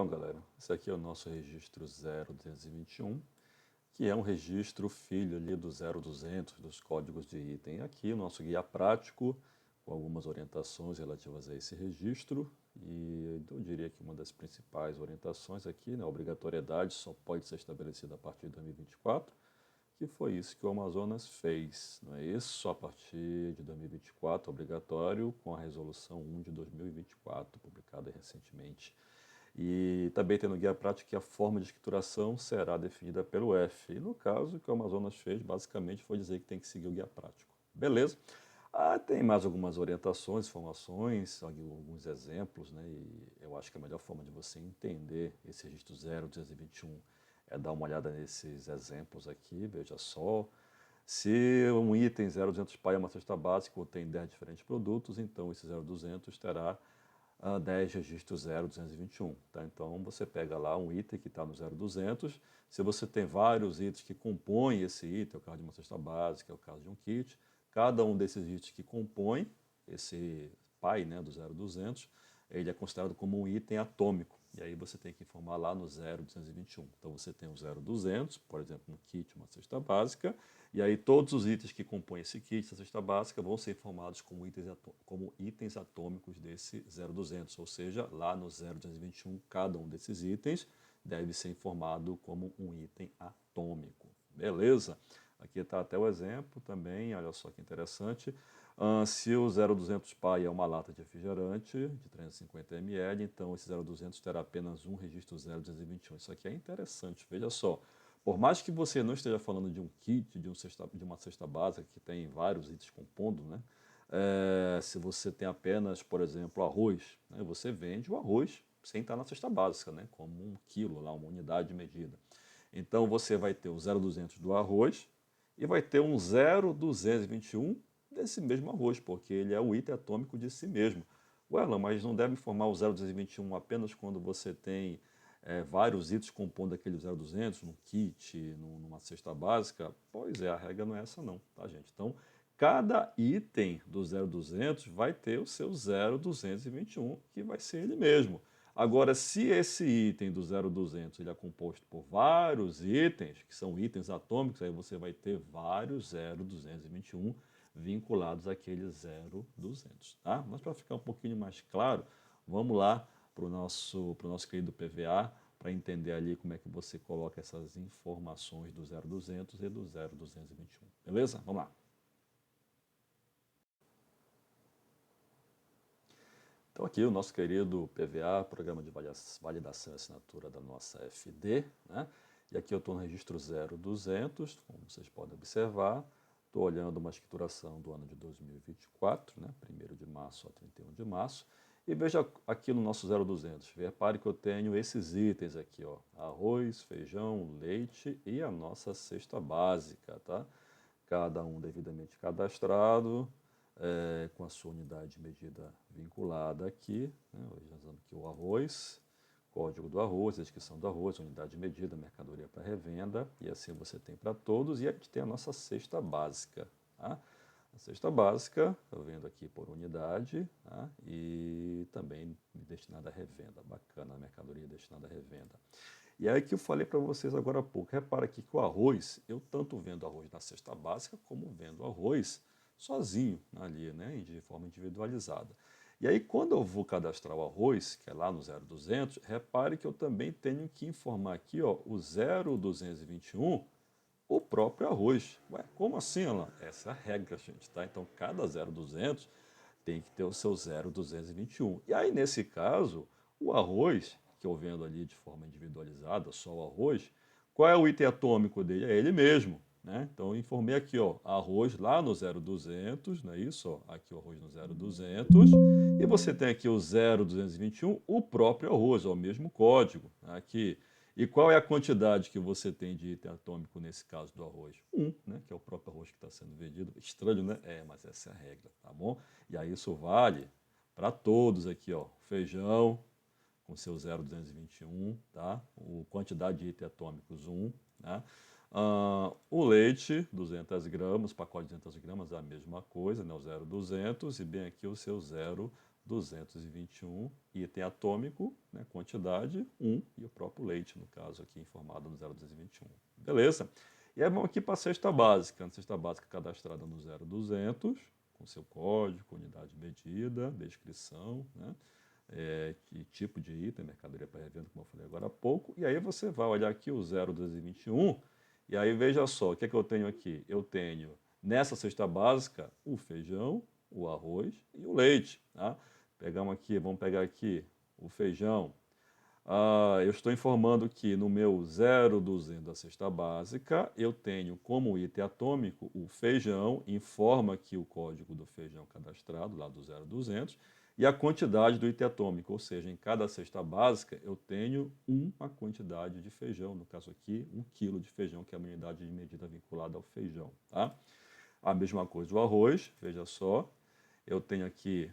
Então, galera, esse aqui é o nosso registro 0221, que é um registro filho ali do 0200, dos códigos de item. Aqui o nosso guia prático, com algumas orientações relativas a esse registro, e eu diria que uma das principais orientações aqui, né, a obrigatoriedade só pode ser estabelecida a partir de 2024, que foi isso que o Amazonas fez, não é isso? Só a partir de 2024, obrigatório, com a resolução 1 de 2024, publicada recentemente. E também tem no guia prático que a forma de escrituração será definida pelo F. E no caso, o que o Amazonas fez, basicamente, foi dizer que tem que seguir o guia prático. Beleza? Tem mais algumas orientações, informações, alguns exemplos, né? E eu acho que a melhor forma de você entender esse registro 0221 é dar uma olhada nesses exemplos aqui, veja só. Se um item 0200 pai é uma cesta básica ou tem 10 diferentes produtos, então esse 0200 terá 10 registros 0221. Tá? Então você pega lá um item que está no 0200. Se você tem vários itens que compõem esse item, é o caso de uma cesta básica, é o caso de um kit, cada um desses itens que compõe esse pai, né, do 0200, ele é considerado como um item atômico. E aí você tem que informar lá no 0221. Então você tem o 0200, por exemplo, no kit, uma cesta básica, e aí todos os itens que compõem esse kit, essa cesta básica, vão ser informados como itens atômicos desse 0200, ou seja, lá no 0221, cada um desses itens deve ser informado como um item atômico. Beleza? Aqui está até o exemplo também, olha só que interessante. Se o 0200 pai é uma lata de refrigerante de 350 ml, então esse 0200 terá apenas um registro 0221. Isso aqui é interessante, veja só. Por mais que você não esteja falando de um kit, de uma cesta básica que tem vários itens compondo, né? Se você tem apenas, por exemplo, arroz, né? Você vende o arroz sem estar na cesta básica, né? Como um quilo, lá, uma unidade de medida. Então você vai ter o 0200 do arroz e vai ter um 0221 desse mesmo arroz, porque ele é o item atômico de si mesmo. Ué, mas não deve formar o 0221 apenas quando você tem vários itens compondo aquele 0200, num kit, numa cesta básica? Pois é, a regra não é essa não, tá, gente? Então, cada item do 0200 vai ter o seu 0221, que vai ser ele mesmo. Agora, se esse item do 0200 ele é composto por vários itens, que são itens atômicos, aí você vai ter vários 0221 vinculados àquele 0200, tá? Mas para ficar um pouquinho mais claro, vamos lá para o nosso querido PVA, para entender ali como é que você coloca essas informações do 0200 e do 0221. Beleza? Vamos lá. Então aqui o nosso querido PVA, Programa de Validação e Assinatura da nossa FD, né? E aqui eu estou no registro 0200, como vocês podem observar, estou olhando uma escrituração do ano de 2024, né? 1º de março a 31 de março, e veja aqui no nosso 0200, repare que eu tenho esses itens aqui, ó, arroz, feijão, leite e a nossa cesta básica, tá? Cada um devidamente cadastrado, com a sua unidade de medida vinculada aqui, né, usando aqui o arroz, código do arroz, a descrição do arroz, unidade de medida, mercadoria para revenda, e assim você tem para todos, e a gente tem a nossa cesta básica. Tá? A cesta básica, estou vendo aqui por unidade, tá? E também destinada à revenda, bacana, a mercadoria destinada à revenda. E aí que eu falei para vocês agora há pouco, repara aqui que o arroz, eu tanto vendo arroz na cesta básica, como vendo arroz sozinho ali, né, de forma individualizada. E aí quando eu vou cadastrar o arroz, que é lá no 0200, repare que eu também tenho que informar aqui, ó, o 0221, o próprio arroz. Ué, como assim, Alan? Essa é a regra, gente, tá? Então cada 0200 tem que ter o seu 0221. E aí nesse caso, o arroz, que eu vendo ali de forma individualizada, só o arroz, qual é o item atômico dele? É ele mesmo. Né? Então eu informei aqui, ó, arroz lá no 0200, não é isso? Ó, aqui o arroz no 0200, e você tem aqui o 0221, o próprio arroz, ó, o mesmo código. Aqui. E qual é a quantidade que você tem de item atômico nesse caso do arroz? Né? Que é o próprio arroz que está sendo vendido. Estranho, né? Mas essa é a regra, tá bom? E aí isso vale para todos aqui, ó. Feijão com seu 0,221, tá? Quantidade de itens atômicos 1, né? O leite, 200 gramas, pacote de 200 gramas, a mesma coisa, né? O 0,200 e bem aqui o seu 221, item atômico, né, quantidade 1, e o próprio leite, no caso aqui informado no 0221. Beleza? E aí vamos aqui para a cesta básica. A cesta básica cadastrada no 0200, com seu código, unidade de medida, descrição, né? Que tipo de item, mercadoria para revenda, como eu falei agora há pouco. E aí você vai olhar aqui o 0221, e aí veja só, o que é que eu tenho aqui? Eu tenho, nessa cesta básica, o feijão, o arroz e o leite. Tá? Vamos pegar aqui o feijão. Eu estou informando que no meu 0200 da cesta básica, eu tenho como item atômico o feijão, informa aqui o código do feijão cadastrado, lá do 0200, e a quantidade do item atômico, ou seja, em cada cesta básica eu tenho uma quantidade de feijão, no caso aqui, 1 kg de feijão, que é a unidade de medida vinculada ao feijão. Tá? A mesma coisa o arroz, veja só, eu tenho aqui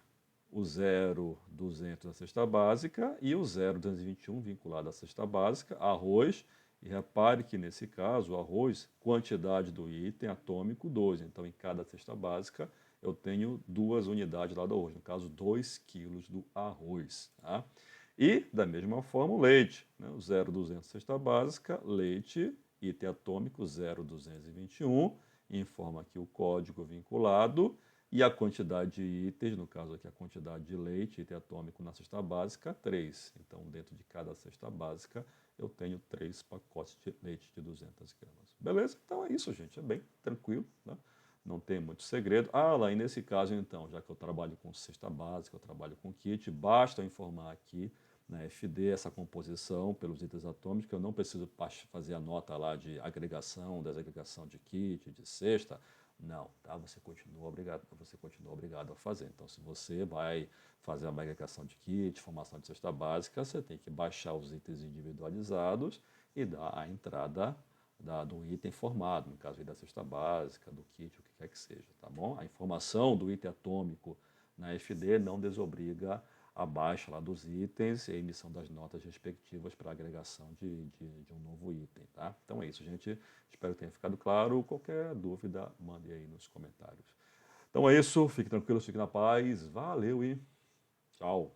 o 0200 da cesta básica e o 0221 vinculado à cesta básica, arroz, e repare que nesse caso o arroz, quantidade do item atômico 2, então em cada cesta básica eu tenho 2 unidades lá do arroz, no caso 2 quilos do arroz. Tá? E da mesma forma o leite, né? O 0200 cesta básica, leite, item atômico 0221, informa aqui o código vinculado, e a quantidade de itens, no caso aqui a quantidade de leite, item atômico na cesta básica, 3. Então, dentro de cada cesta básica, eu tenho 3 pacotes de leite de 200 gramas. Beleza? Então é isso, gente. É bem tranquilo, né? Não tem muito segredo. Lá e nesse caso, então, já que eu trabalho com cesta básica, eu trabalho com kit, basta eu informar aqui na FD essa composição pelos itens atômicos, que eu não preciso fazer a nota lá de agregação, desagregação de kit, de cesta. Não, tá? Você continua obrigado a fazer. Então, se você vai fazer a agregação de kit, formação de cesta básica, você tem que baixar os itens individualizados e dar a entrada do item formado, no caso da cesta básica, do kit, o que quer que seja, tá bom? A informação do item atômico na FD não desobriga a baixa lá dos itens e a emissão das notas respectivas para a agregação de um novo item, tá? Então é isso, gente. Espero que tenha ficado claro. Qualquer dúvida, mande aí nos comentários. Então é isso. Fique tranquilo, fique na paz. Valeu e tchau.